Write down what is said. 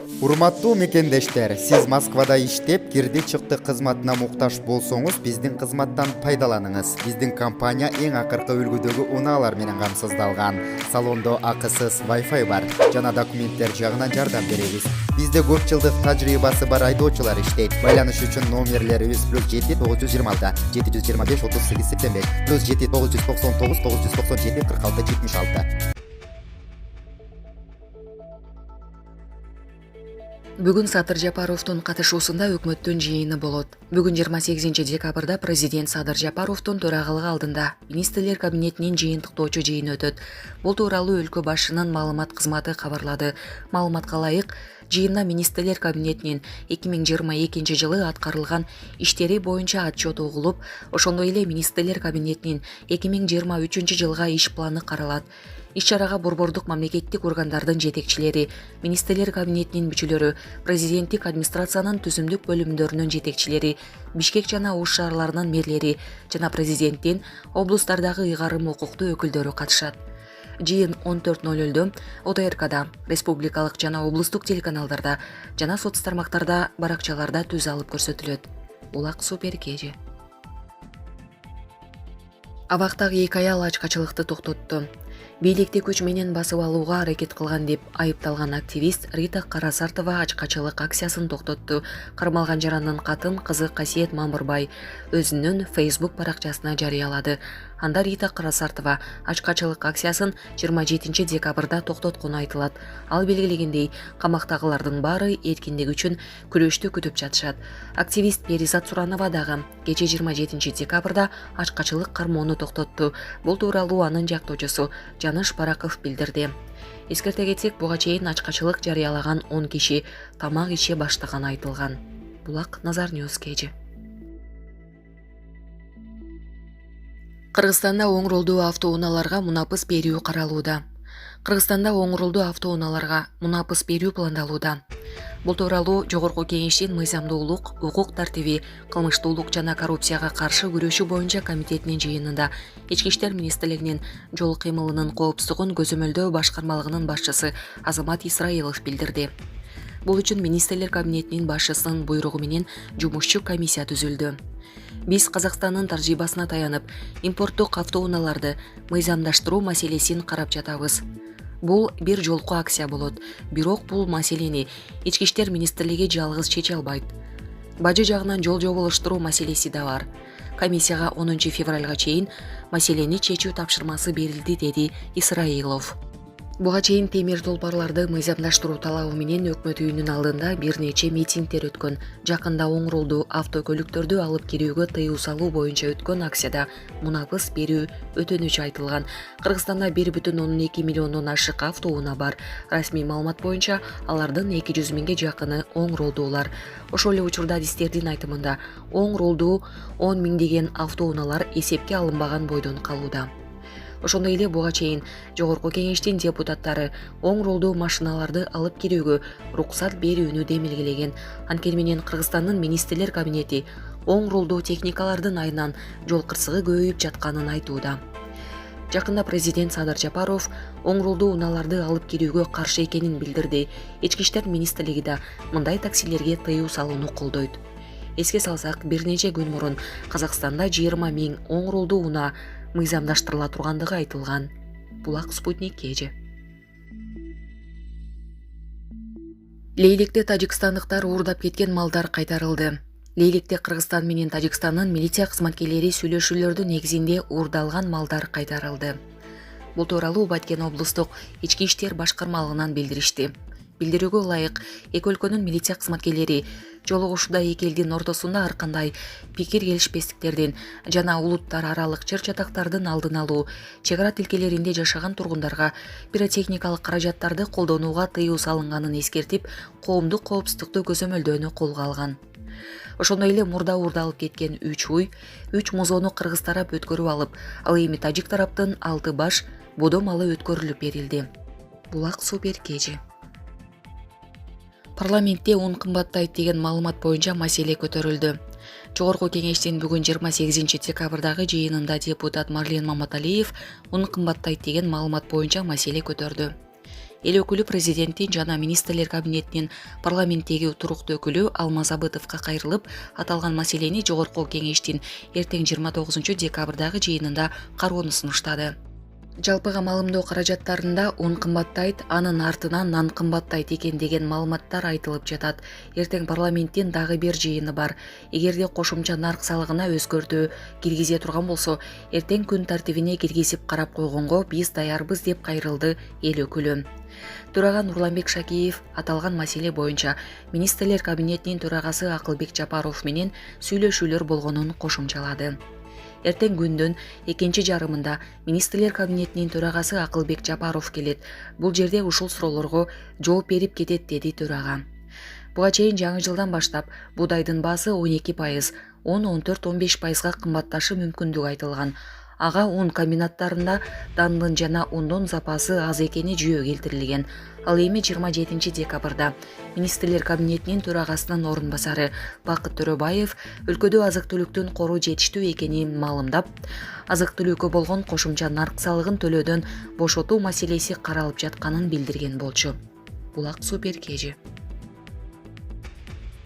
Урматтуу мекендештер, сиз Москвада иштеп, кирди чыкты кызматына муктаж болсоңуз, биздин кызматтан пайдаланыңыз. Биздин компания эң акыркы үлгүдөгү унаалар менен камсыздалган. Салондо акысыз Wi-Fi бар, жана документтер жагынан жардам беребиз. Бизде көп жылдык тажрыйбасы бар айдоочулар иштейт. Байланыш үчүн номерлерибиз +7 926 725 38 85 +7 999 997 46 76. Бүгүн Садыр Жапаровдун катышуусунда өкмөттүн жыйыны болот. Бүгүн 28 декабрда президент Садыр Жапаровдун төрагалыгы алдында министрлер кабинетинин жыйынтыктоочу жыйыны өтөт. Бул тууралуу өлкө башчынын маалымат кызматы кабарлады. Маалыматка ылайык, жыйында министрлер кабинетинин 2022 жылы аткарылган иштери боюнча отчет угулуп, ошондой эле министрлер кабинетинин 2023 жылга иш планы каралат. Иш-чарага борбордук мамлекеттик органдардын жетекчилери, министрлер кабинетинин мүчөлөрү, президенттик администрациянын түзүмдүк бөлүмдөрүнүн жетекчилери, Бишкек жана Ош шаарларынын мэрлери жана президенттин облустардагы ыйгарым укуктуу өкүлдөрү катышат. Жыйын 14:00 ОТРКда, республикалык жана облустук телеканалдарда жана соц тармактарда, баракчаларда түз алып көрсөтүлөт. Улак Супер Кежи. Абактагы 2 аял ачкачылыкты токтотту. Бийликти күч менен басып алууга аракет кылган деп айыпталган активист Рита Карасартова ачкачылык акциясын токтотту. Кармалган жарандын катын кызы Касиет Мамырбай өзүнүн Facebook баракчасына жарыялады. Анда Рита Карасартова ачкачылык акциясын 27 декабрда токтоткону айтылат. Ал белгилегендей, камактагылардын баары эркиндик үчүн күрөштү күтүп жатышат. Активист Перизат Суранова дагы кече 27 декабрда ачкачылык кармоону токтотту. Бул тууралуу анын жактоочусу Жаныш Бараков билдирди. Эскерте кетсек, буга чейин ачкачылык жарыялаган 10 киши тамак иче баштаганы айтылган. Булак Назар Ньюс Кежи. Кыргызстанда оң ролдуу автоунааларга мунапыс берүү каралууда. Кыргызстанда оң ролдуу автоунааларга мунапыс берүү пландалууда. Бул тууралуу Жогорку Кеңештин мыйзамдуулук, укук тартиби, кылмыштуулук жана коррупцияга каршы күрөшүү боюнча комитетинин жыйынында Ички иштер министрлигинин жол кыймылынын коопсуздугун көзөмөлдөө башкармалыгынын башчысы Азамат Исраилов билдирди. Бул үчүн министрлер кабинетинин башчысынын буйругу менен жумушчу комиссия түзүлдү. Биз Казакстандын тажрыйбасына таянып, импорттук автоунааларды мыйзамдаштыруу маселесин карап жатабыз. Бул бир жолку акция болот, бирок бул маселени Ички иштер министрлиги жалгыз чече албайт. Бажы жагынан жол жоболоштуруу маселеси да бар. Комиссияга 10 февралга чейин маселени чечүү тапшырмасы берилди, деди Исраилов. Буга чейин темир толпарларды мыйзамдаштыруу талабы менен өкмөт үйүнүн алдында бир нече митингдер өткөн. Жакында оң ролдуу автокөлүктөрдү алып кирүүгө тыюу салуу боюнча өткөн акцияда мунапыс берүү өтөнүчү айтылган. Кыргызстанда 1,2 миллиондон ашык автоунаа бар. Расмий маалымат боюнча алардын 200 миңге жакыны оң ролдуулар. Ошол эле учурда адистердин айтымында оң ролдуу 10 миңдеген автоунаалар эсепке алынбаган бойдон калууда. Ошондой эле буга чейин Жогорку Кеңештин депутаттары оң ролдуу машиналарды алып кирүүгө уруксат берүүнү демилгелеген. Анткени менен Кыргызстандын министрлер кабинети оң ролдуу техникалардын айынан жол кырсыгы көбөйүп жатканын айтууда. Жакында президент Садыр Жапаров оң ролдуу унааларды алып кирүүгө каршы экенин билдирди. Ички иштер министрлиги да мындай таксилерге тыюу салууну колдойт. Эске салсак, бир нече күн мурун Казакстанда 20 миң оң ролдуу унаа мыйзамдаштырыла тургандыгы айтылган. Булак Спутник Кежи. Лейликте тажикстандыктар уурдап кеткен малдар кайтарылды. Лейликте Кыргызстан менен Тажикстандын милиция кызматкерлери сүйлөшүүлөрдүн негизинде уурдалган малдар кайтарылды. Бул тууралуу Баткен облустук ички иштер башкармалыгынан билдиришти. Билдирүүгө ылайык, эки өлкөнүн милиция кызматкерлери жолугушууда эки элдин ортосунда ар кандай пикир келишпестиктердин жана улуттар аралык жер чатактардын алдын алуу, чек ара тилкелеринде жашаган тургундарга пиротехникалык каражаттарды колдонууга тыюу салынганын эскертип, коомдук коопсуздукту көзөмөлдөөнү колго алган. Ошондой эле мурда уурдалып кеткен 3 уй, 3 музоону кыргыз тарап өткөрүп алып, ал эми тажик тараптын 6 баш бодо малы өткөрүлүп берилди. Булак Супер Кежи. Парламентте un кымбаттайт деген маалымат боюнча маселе көтөрүлдү. Жогорку Кеңештин бүгүн 28 декабрдагы жыйынында депутат Марлен Маматалиев un кымбаттайт деген маалымат боюнча маселе көтөрдү. эл өкүлү президенттин жана министрлер кабинетинин парламенттеги туруктуу өкүлү Алмаз Абытовго кайрылып, аталган маселени жогорку кеңештин эртең 29 декабрдагы жыйынында кароону сунуштады. Жалпыга малымдоо каражаттарында un кымбаттайт, анын артынан нан кымбаттайт экен деген маалыматтар айтылып жатат. Эртең парламенттин дагы бир жыйыны бар. Эгерде кошумча нарк салыгына өзгөртүү киргизе турган болсо, эртең күн тартибине киргизип карап койгонго биз даярбыз деп кайрылды эл өкүлү. Төрага Нурланбек Шакиев аталган маселе боюнча министрлер кабинетинин төрагасы Акылбек Жапаров менен сүйлөшүүлөр болгонун кошумчалады. Эртең күндүн экинчи жарымында министрлер кабинетинин төрагасы Акылбек Жапаров келет. Бул жерде ушул суроолорго жооп берип кетет, деди төрага. Буга чейин жаңы жылдан баштап буудайдын баасы 12%, 14-15%га кымбатташы мүмкүндүгү айтылган. Ага un комбинаттарында дандын жана ундун запасы аз экени жүйө келтирилген. Ал эми 27 декабрда министрлер кабинетинин төрагасынын орун басары Бакыт Төрөбаев өлкөдө азык-түлүктүн кору жетиштүү экенин маалымдап, азык-түлүккө болгон кошумча нарк салыгын төлөөдөн бошотуу маселеси каралып жатканын билдирген болчу. Булак Супер Кежи.